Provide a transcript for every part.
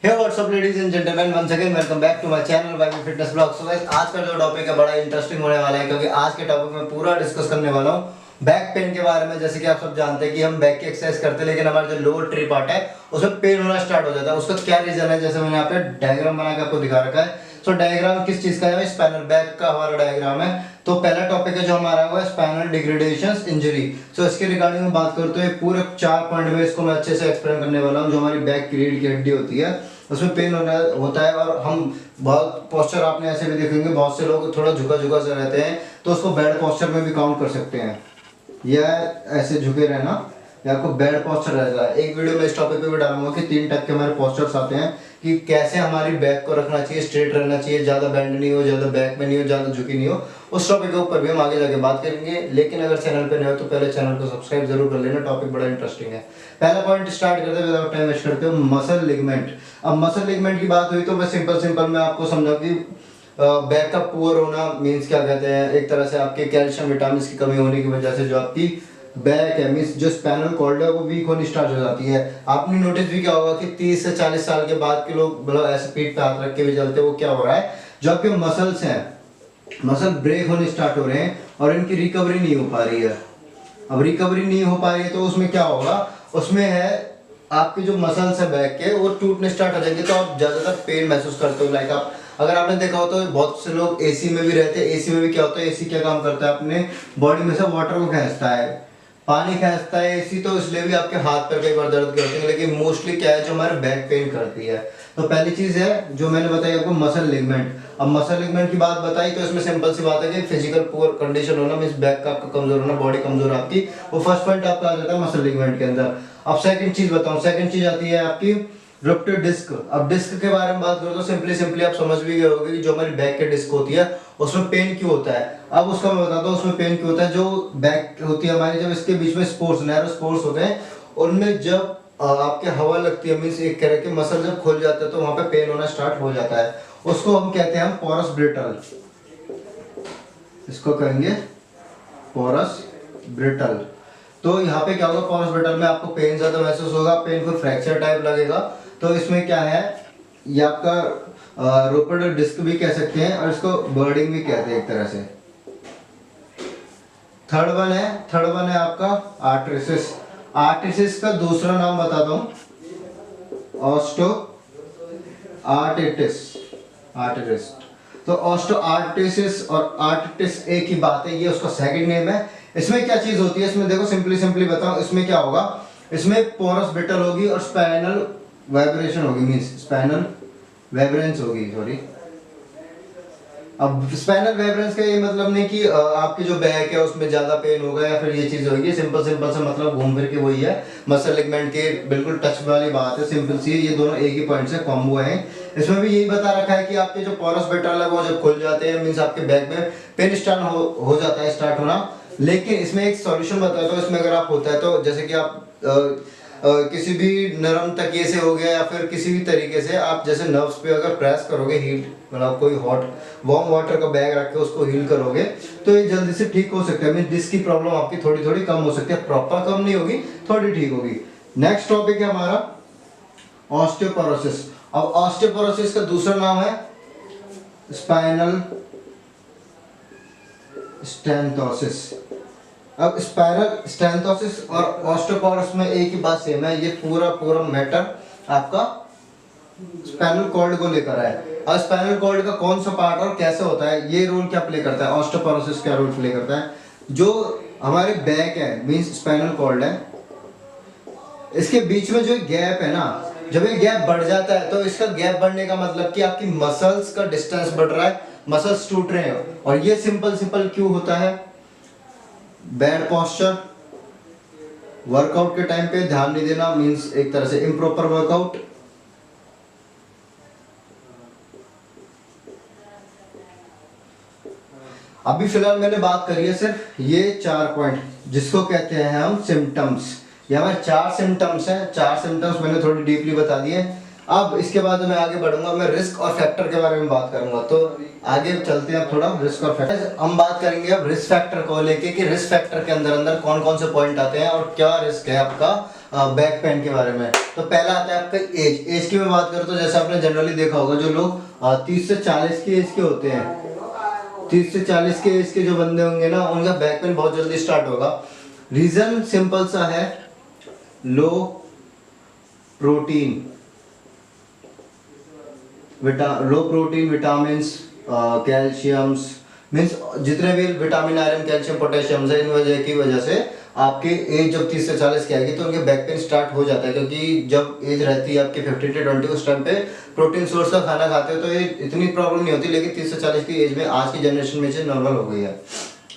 Hey what's up ladies and gentlemen, once again welcome back to my channel YB Fitness Vlog। So guys, आज का जो topic है बड़ा interesting होने वाला है, क्योंकि आज के टॉपिक में पूरा डिस्कस करने वाला हूँ बैक पेन के बारे में। जैसे कि आप सब जानते हैं कि हम बैक की एक्सरसाइज करते हैं, लेकिन हमारा जो लोअर ट्री पार्ट है उसमें पेन होना स्टार्ट हो जाता है। उसका क्या रीजन है, जैसे मैंने यहाँ पे डायग्राम बना के आपको दिखा रखा है। सो डायग्राम किस चीज का है, स्पाइनल बैक का हमारा डायग्राम है। तो पहला टॉपिक है जो हमारा वो है स्पाइनल डिग्रेडेशन इंजरी। सो इसके रिगार्डिंग में बात करते हुए पूरे 4 पॉइंट में इसको मैं अच्छे से एक्सप्लेन करने वाला हूँ। जो हमारी बैक की रीढ़ की हड्डी होती है उसमें पेन होता है, और हम बहुत पोस्चर आपने ऐसे भी देखेंगे, बहुत से लोग थोड़ा झुका झुका से रहते हैं, तो उसको बेड पोस्चर में भी काउंट कर सकते हैं, या ऐसे झुके रहना, या आपको बेड पोस्चर रहता है। एक वीडियो में इस टॉपिक पे भी डालूंगा कि 3 टाइप के हमारे पोस्चर्स आते हैं, कि कैसे हमारी बैक को रखना चाहिए, स्ट्रेट रहना चाहिए, ज्यादा बेंड नहीं हो, ज्यादा बैक में नहीं हो, ज्यादा झुकी नहीं हो। उस टॉपिक के ऊपर भी हम आगे जाके बात करेंगे। लेकिन अगर चैनल पे नए हो तो पहले चैनल को सब्सक्राइब जरूर कर लेना, टॉपिक बड़ा इंटरेस्टिंग है। पहला पॉइंट स्टार्ट करते हैं विदाउट टाइम वेस्ट करते हो, मसल लिगमेंट। अब मसल लिगमेंट की बात हुई तो मैं सिंपल मैं आपको समझाऊं कि बैक का पुअर होना मीन्स क्या कहते हैं। एक तरह से आपके कैल्शियम विटामिन की कमी होने की वजह से जो आपकी बैक है मीन्स जो स्पाइनल कॉर्ड है वो वीक होनी स्टार्ट हो जाती है। आपने नोटिस भी क्या होगा कि 30 से 40 साल के बाद के लोग मतलब ऐसे पीठ पे हाथ रख के भी चलते हैं। वो क्या हो रहा है, जो आपके मसल्स हैं, मसल ब्रेक होने स्टार्ट हो रहे हैं और इनकी रिकवरी नहीं हो पा रही है। अब रिकवरी नहीं हो पा रही है तो उसमें क्या होगा, उसमें है आपके जो मसल्स है बैक के वो टूटने स्टार्ट हो जाएंगे, तो आप ज्यादातर पेन महसूस करते हो। लाइक आप अगर आपने देखा हो तो बहुत से लोग एसी में भी रहते हैं। एसी में भी क्या होता है, एसी क्या काम करता है, अपने बॉडी में से वाटर को खींचता है, पानी खींचता है एसी, तो इसलिए भी आपके हाथ पैर कई बार दर्द करते हैं। लेकिन मोस्टली क्या है जो हमारे बैक पेन करती है। तो पहली चीज है जो मैंने बताई आपको, मसल लिगमेंट। अब मसल लिगमेंट की बात बताई तो इसमें सिंपल सी बात है कि फिजिकल पुअर कंडीशन होना मींस बैक का आपका कमजोर होना, बॉडी कमजोर आपकी, वो फर्स्ट पॉइंट आपका आ जाता है मसल लिगमेंट के अंदर। अब सेकंड चीज बताऊं, सेकंड चीज आती है आपकी रप्चर डिस्क। अब डिस्क के बारे में बात करो तो सिंपली आप समझ भी गए होंगे कि जो हमारी बैक के डिस्क होती है उसमें पेन क्यों होता है। अब उसका मैं बताता हूँ उसमें पेन क्यों होता है। जो बैक होती है हमारी, जब इसके बीच में स्पोर्स, नैरो स्पोर्स होते हैं, उनमें जब आपके हवा लगती है मींस एक तरह के मसल जब खुल जाते हैं तो वहां पे पेन होना स्टार्ट हो जाता है। उसको हम कहते हैं पोरस ब्रिटल, इसको कहेंगे पोरस ब्रिटल। तो यहाँ पे क्या होगा, पोरस ब्रिटल में आपको पेन ज्यादा महसूस होगा, पेन को फ्रैक्चर टाइप लगेगा। तो इसमें क्या है, ये आपका रोपेड डिस्क भी कह सकते हैं और इसको बर्डिंग भी कहते हैं एक तरह से। थर्ड वन है आपका आर्ट्रिसिस। आर्ट्रिसिस का दूसरा नाम बताता हूं, ऑस्टो आर्टिटिस। आर्टिटिस तो ऑस्टो आर्टिसिस और आर्टिटिस एक ही बात है, ये उसका सेकंड नेम है। इसमें क्या चीज होती है, इसमें देखो सिंपली बताऊं, इसमें क्या होगा, इसमें पोरस ब्रिटल होगी और स्पाइनल वाइब्रेशन होगी, मींस स्पाइनल वाइब्रेंस होगी, सॉरी। अब स्पाइनल वाइब्रेंस का ये मतलब नहीं कि आपकी जो बैक है उसमें ज्यादा पेन होगा या फिर ये चीज होगी। सिंपल सा मतलब घूम फिर के वही है, मसल लिगमेंट के बिल्कुल टच वाली बात है। सिंपल सी, ये दोनों एक ही पॉइंट से कॉम्बो है। इसमें भी यही बता रखा है कि आपके जो पोरस ब्रिटल है वो जब खुल जाते हैं मींस आपके बैक में पेन हो जाता है स्टार्ट होना। लेकिन इसमें एक सॉल्यूशन बताता हूँ, इसमें अगर आप होता है तो जैसे कि आप किसी भी नरम तकिए से हो गया या फिर किसी भी तरीके से आप जैसे नर्व्स पे अगर प्रेस करोगे, हीट मतलब कोई हॉट वार्म वाटर का बैग रख के उसको हील करोगे तो ये जल्दी से ठीक हो सकता है। मींस डिस्क की प्रॉब्लम आपकी थोड़ी थोड़ी कम हो सकती है, प्रॉपर कम नहीं होगी, थोड़ी ठीक होगी। नेक्स्ट टॉपिक है हमारा ऑस्टियोपोरोसिस। अब ऑस्टियोपोरोसिस का दूसरा नाम है स्पाइनल स्टेनोसिस। अब स्पाइनल स्टेनोसिस और ऑस्टियोपोरोसिस में एक ही बात सेम है, ये पूरा मैटर आपका स्पाइनल कॉर्ड को लेकर है। अब स्पाइनल कॉर्ड का कौन सा पार्ट और कैसे होता है, ये रोल क्या प्ले करता है, ऑस्टियोपोरोसिस क्या रोल प्ले करता है। जो हमारे बैक है मींस स्पाइनल कॉर्ड है, इसके बीच में जो गैप है ना, जब ये गैप बढ़ जाता है तो इसका गैप बढ़ने का मतलब कि आपकी मसल्स का डिस्टेंस बढ़ रहा है, मसल्स टूट रहे हैं। और ये सिंपल क्यों होता है, बैड पोस्चर, वर्कआउट के टाइम पे ध्यान नहीं देना मींस एक तरह से इम्प्रॉपर वर्कआउट, अभी फिलहाल मैंने बात करी है सिर्फ ये 4 पॉइंट जिसको कहते हैं हम सिम्टम्स। ये हमारे 4 सिम्टम्स हैं, 4 सिम्टम्स मैंने थोड़ी डीपली बता दिए। अब इसके बाद मैं आगे बढ़ूंगा, मैं रिस्क और फैक्टर के बारे में बात करूंगा। तो आगे चलते हैं, थोड़ा रिस्क और फैक्टर हम बात करेंगे अब रिस्क फैक्टर को लेके कि रिस्क फैक्टर के अंदर कौन कौन से पॉइंट आते हैं और क्या रिस्क है आपका बैक पेन के बारे में। तो पहला आता है आपका एज। एज की मैं बात करूँ तो जैसे आपने जनरली देखा होगा, जो लोग 30 से 40 की एज के होते हैं, 30 से 40 के एज के जो बंदे होंगे ना, उनका बैक पेन बहुत जल्दी स्टार्ट होगा। रीजन सिंपल सा है, लो प्रोटीन, लो प्रोटीन, विटामिन, कैल्शियम्स, मीन्स जितने भी विटामिन, आयरन, कैल्शियम, पोटेशियम है, इन वजह से आपके एज जब 30 से 40 की आएगी तो उनके बैक पेन स्टार्ट हो जाता है। क्योंकि जब एज रहती है आपकी 15 से 20, उस टाइम पे प्रोटीन सोर्स का खाना खाते हो तो ये इतनी प्रॉब्लम नहीं होती, लेकिन 30 से 40 की एज में आज की जनरेशन में से नॉर्मल हो गई है।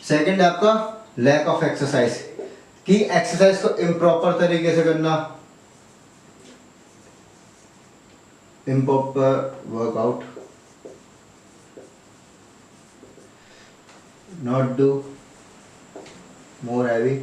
सेकेंड है आपका लैक ऑफ एक्सरसाइज, कि एक्सरसाइज को इम्प्रॉपर तरीके से करना, improper workout, not do more heavy।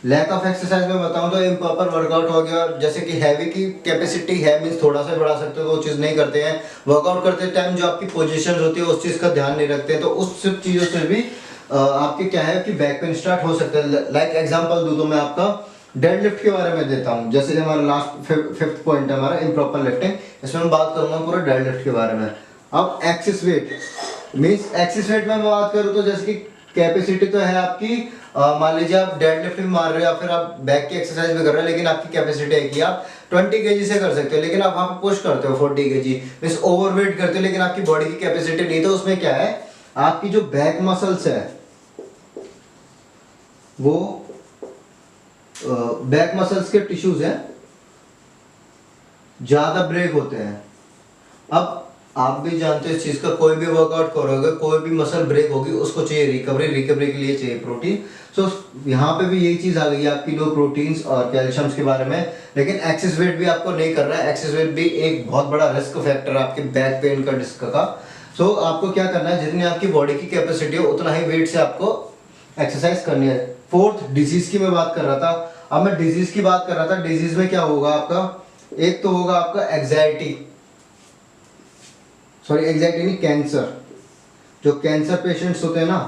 Lack of exercise में बताऊं तो इम्प्रॉपर वर्कआउट हो गया, जैसे कि हैवी की कैपेसिटी है, मीन्स थोड़ा सा बढ़ा सकते हो तो वो चीज़ नहीं करते हैं। वर्कआउट करते टाइम जो आपकी पोजीशन होती है उस चीज़ का ध्यान नहीं रखते हैं, तो उस सब चीज़ों से भी आपके क्या है कि बैक पेन स्टार्ट हो सकता है। लाइक एग्जांपल दूं तो मैं आपका डेडलिफ्ट के बारे में देता हूं, जैसे कि हमारा लास्ट फिफ्थ पॉइंट है हमारा इम्प्रॉपर लिफ्टिंग, इसमें मैं बात करूंगा पूरा डेडलिफ्ट के बारे में। अब excess weight, means excess weight में मैं बात करूं तो जैसे कि कैपेसिटी तो है आपकी, मान लीजिए आप डेडलिफ्ट भी मार रहे हो या फिर आप बैक की एक्सरसाइज भी कर रहे हो, लेकिन आपकी कैपेसिटी है कि आप 20 केजी से कर सकते हो, लेकिन आप वहां पे पुश करते हो 40 केजी, मीन्स ओवरवेट करते हो, लेकिन आपकी बॉडी की कैपेसिटी नहीं। तो उसमें क्या है, आपकी जो बैक मसल्स है वो बैक मसल्स के टिश्यूज हैं ज्यादा ब्रेक होते हैं। अब आप भी जानते हो इस चीज का, कोई भी वर्कआउट करोगे, कोई भी मसल ब्रेक होगी, उसको चाहिए रिकवरी, रिकवरी के लिए चाहिए प्रोटीन। सो यहाँ पे भी यही चीज आ गई है आपकी, लो प्रोटीन्स और कैल्शियम्स के बारे में। लेकिन एक्सेस वेट भी आपको नहीं करना है, एक्सेस वेट भी एक बहुत बड़ा रिस्क फैक्टर है आपके बैक पेन का, डिस्क का। सो आपको क्या करना है, जितनी आपकी बॉडी की कैपेसिटी हो उतना ही वेट से आपको एक्सरसाइज करनी है। फोर्थ, डिजीज की मैं बात कर रहा था। अब मैं डिजीज की बात कर रहा था, डिजीज में क्या होगा आपका, एक तो होगा आपका एग्जाइटी, सॉरी एग्जैक्टली नहीं, कैंसर। जो कैंसर पेशेंट्स होते हैं ना,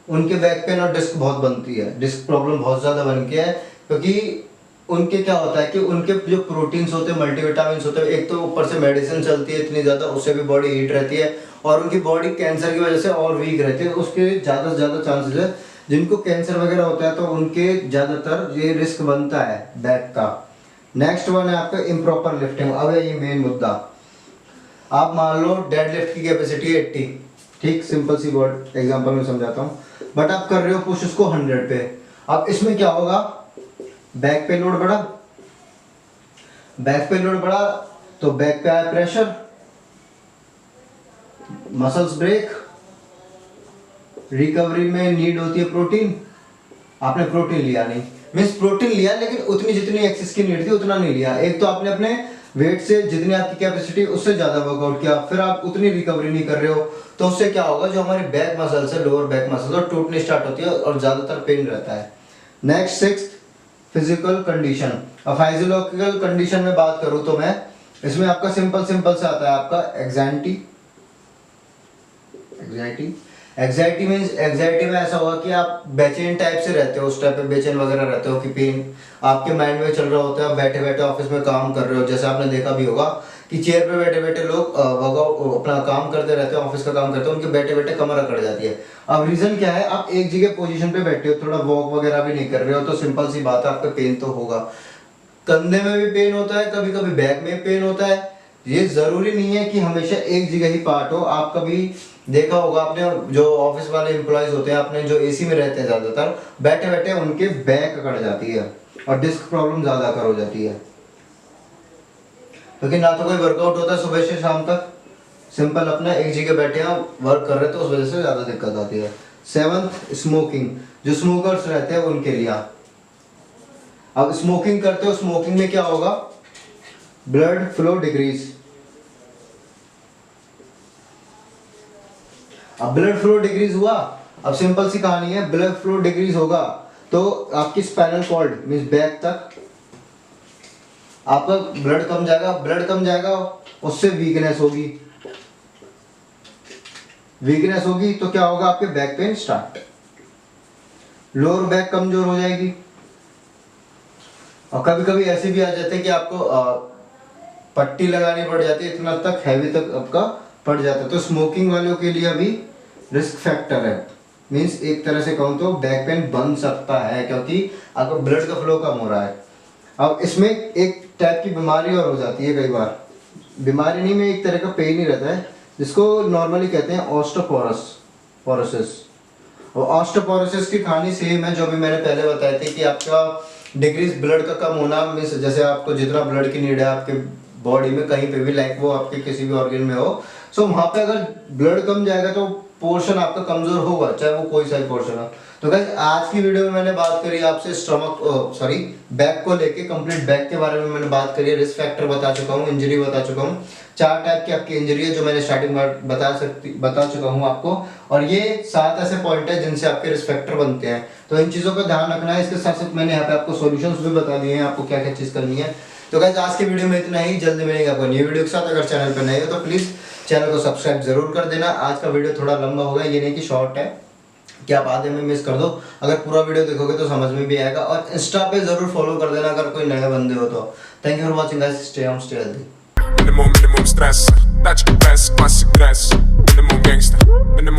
उनके बैक पेन और डिस्क बहुत बनती है, डिस्क प्रॉब्लम बहुत ज्यादा बन के है। क्योंकि उनके क्या होता है कि उनके जो प्रोटीन्स होते हैं, मल्टीविटामिन्स होते हैं, एक तो ऊपर से मेडिसिन चलती है इतनी ज्यादा, उससे भी बॉडी हीट रहती है, और उनकी बॉडी कैंसर की वजह से और वीक रहती है। उसके ज्यादा से ज्यादा चांसेस है, जिनको कैंसर वगैरह होता है तो उनके ज्यादातर ये रिस्क बनता है बैक का। नेक्स्ट वन है आपका इम्प्रॉपर लिफ्टिंग। अब है ये मेन मुद्दा, आप मान लो डेडलिफ्ट की कैपेसिटी है 80, ठीक, सिंपल सी वर्ड एग्जांपल में समझाता हूँ, बट आप कर रहे हो पुश उसको 100 पे। अब इसमें क्या होगा, बैक पे लोड बढ़ा, बैक पे लोड बढ़ा तो बैक पे आया प्रेशर, मसल्स ब्रेक, रिकवरी में नीड होती है प्रोटीन, आपने प्रोटीन लिया नहीं, मीन्स प्रोटीन लिया लेकिन उतनी जितनी एक्सेस की नीड थी उतना नहीं लिया। एक तो आपने अपने वेट से जितनी आपकी कैपेसिटी उससे ज्यादा वर्कआउट किया, फिर आप उतनी रिकवरी नहीं कर रहे हो, तो उससे क्या होगा, जो हमारी बैक मसल्स है, लोअर बैक मसल्स, और टूटने स्टार्ट होती है और ज्यादातर पेन रहता है। Next sixth, physical condition. अब फिजियोलॉजिकल कंडीशन में बात करूं तो मैं इसमें आपका सिंपल से आता है आपका एग्जाइटी। एग्जाइटी मीन्स, एग्जाइटी में ऐसा होगा कि आप बेचैन टाइप से रहते हो, उस टाइप पे बेचैन वगैरह रहते हो कि पेन आपके माइंड में चल रहा होता है, बैठे बैठे ऑफिस में काम कर रहे हो, जैसे आपने देखा भी होगा कि चेयर पे बैठे बैठे लोग अपना काम करते रहते हैं, ऑफिस का काम करते हैं, उनके बैठे बैठे कमर अकड़ जाती है। अब रीजन क्या है, आप एक जगह पोजीशन पे बैठे हो, थोड़ा वॉक वगैरह भी नहीं कर रहे हो, तो सिंपल सी बात है आपका पेन तो होगा। कंधे में भी पेन होता है, कभी कभी बैक में पेन होता है। ये जरूरी नहीं है कि हमेशा एक जगह ही पार्ट हो। आप कभी देखा होगा आपने, जो ऑफिस वाले एम्प्लॉयज होते हैं, आपने जो एसी में रहते हैं, ज्यादातर बैठे बैठे उनके बैक अकड़ जाती है और डिस्क प्रॉब्लम ज्यादा कर हो जाती है, क्योंकि ना तो कोई वर्कआउट होता है सुबह से शाम तक, सिंपल अपना एक जगह बैठे हैं वर्क कर रहे हैं, तो उस वजह से ज्यादा दिक्कत आती है। Seventh, smoking. जो स्मोकर्स रहते हैं उनके लिए, अब स्मोकिंग करते हो, स्मोकिंग में क्या होगा, ब्लड फ्लो डिक्रीज। अब ब्लड फ्लो डिक्रीज हुआ, अब सिंपल सी कहानी है, ब्लड फ्लो डिक्रीज होगा तो आपकी स्पाइनल कॉर्ड मींस बैक तक आपका ब्लड कम जाएगा, ब्लड कम जाएगा उससे वीकनेस होगी, वीकनेस होगी तो क्या होगा, आपके back pain start. Lower back कमजोर हो जाएगी। और कभी कभी ऐसे भी आ जाते हैं कि आपको पट्टी लगानी पड़ जाती है, इतना तक हैवी तक आपका पड़ जाता है। तो स्मोकिंग वालों के लिए अभी रिस्क फैक्टर है, मीन्स एक तरह से कहूँ तो बैक पेन बन सकता है, क्योंकि आपका ब्लड का फ्लो कम हो रहा है। अब इसमें एक टाइप की बीमारी और हो जाती है कई बार, बीमारी नहीं में एक तरह का पेन ही रहता है, जिसको नॉर्मली कहते हैं ऑस्टोपोरोसिस। और ऑस्टोपोरोसिस की कहानी सेम है जो भी मैंने पहले बताई थी कि आपका डिक्रीज ब्लड का कम होना, मीन्स जैसे आपको जितना ब्लड की नीड है आपके बॉडी में कहीं पे भी, लाइक वो आपके किसी भी ऑर्गन में हो, सो वहाँ पे अगर ब्लड कम जाएगा तो पोर्शन आपका कमजोर होगा, चाहे वो कोई सा ही पोर्शन हो। तो गाइस आज की वीडियो में मैंने बात करी आपसे बैक को लेके, कंप्लीट बैक के बारे में मैंने बात करी है, रिस्क फैक्टर बता चुका हूँ, इंजरी बता चुका हूँ, 4 टाइप की आपकी इंजरी है जो मैंने स्टार्टिंग में बता चुका हूँ आपको। और ये 7 ऐसे पॉइंट है जिनसे आपके रिस्क फैक्टर बनते हैं, तो इन चीज़ों का ध्यान रखना है। इसके साथ साथ मैंने यहाँ पे आपको सॉल्यूशंस भी बता दिए हैं आपको क्या क्या चीज़ करनी है। तो गाइस आज की वीडियो में इतना ही, जल्दी मिलेंगे आपको नई वीडियो के साथ। अगर चैनल पर नए हो तो प्लीज़ चैनल को सब्सक्राइब जरूर कर देना। आज का वीडियो थोड़ा लंबा होगा, ये नहीं कि शॉर्ट है कि आप आधे में मिस कर दो, अगर पूरा वीडियो देखोगे तो समझ में भी आएगा। और इंस्टा पे जरूर फॉलो कर देना अगर कोई नए बंदे हो तो। Thank you for watching guys, stay home stay healthy. Minimum stress, that's the best, classic dress. Minimum gangster, minimum